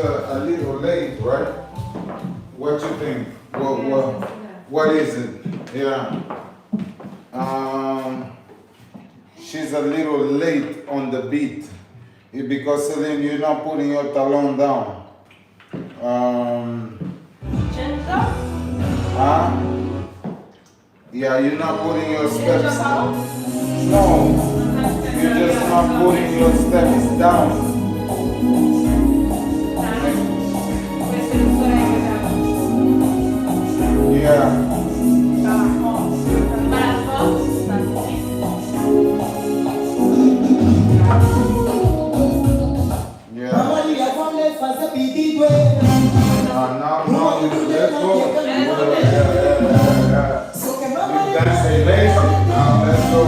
a little late, right? What you think? What is it? Yeah. She's a little late on the beat. Because Celine, you're not putting your talon down. Huh? Yeah, you're not putting your steps. No, you're just not putting your steps down. Yeah. No, let's go. You dance lazy. Now let's go.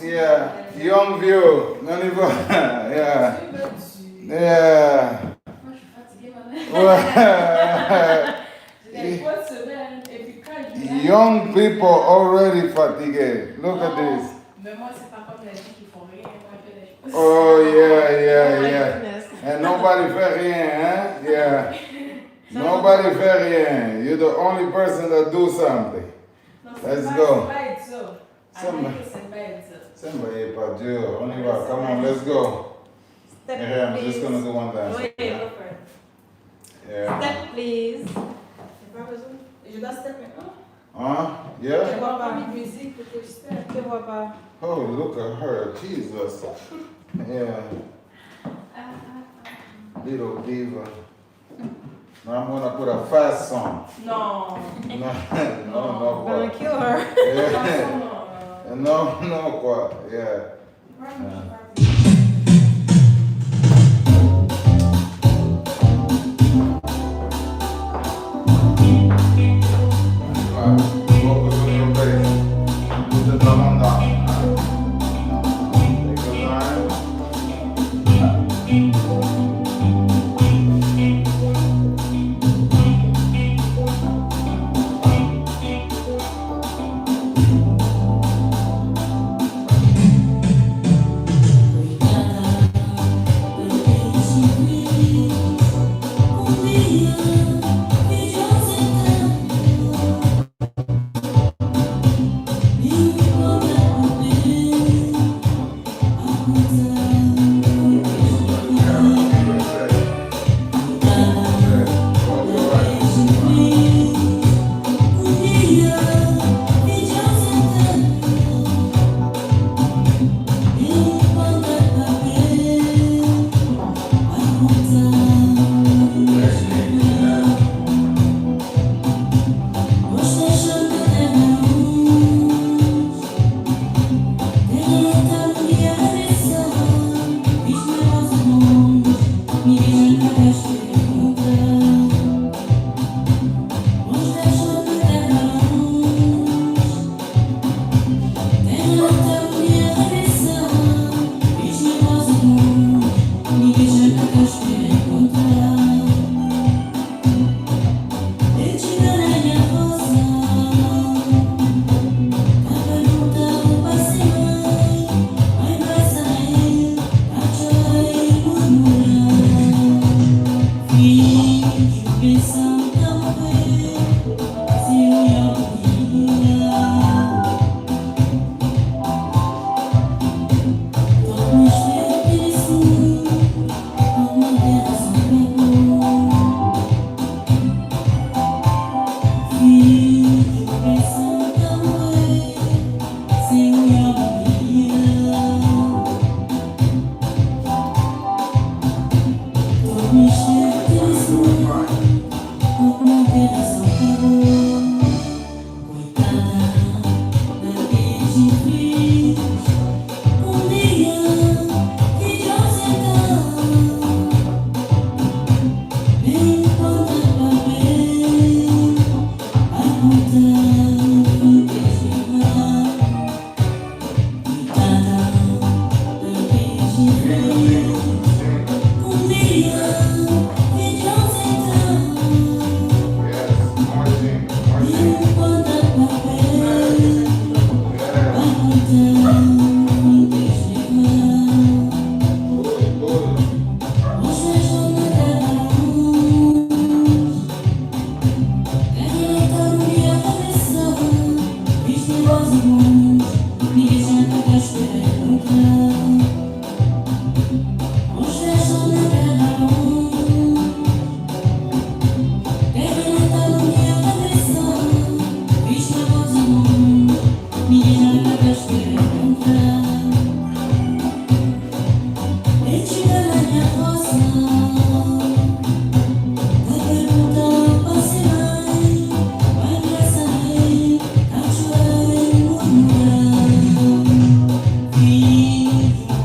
Yeah, young view, yeah, yeah. Young people already fatigued. Look at this. Oh, yeah. And nobody fait rien, hein? Yeah. Nobody fait rien. You're the only person that do something. Let's go. Somebody pas dur. On y va. Come on, let's go. Yeah, I'm just gonna do one dance. Yeah. Step, please. Je dois step maintenant? Huh? Yeah? Je vois pas de musique pour que je step. Je vois pas. Oh, look at her. Jesus. Yeah. Little diva. Now I'm gonna put a fast song. No. No, Gonna quoi. kill her. Yeah. No, quoi. Yeah. Focus on your bass. Put the drum on down. Take your time.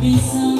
Be some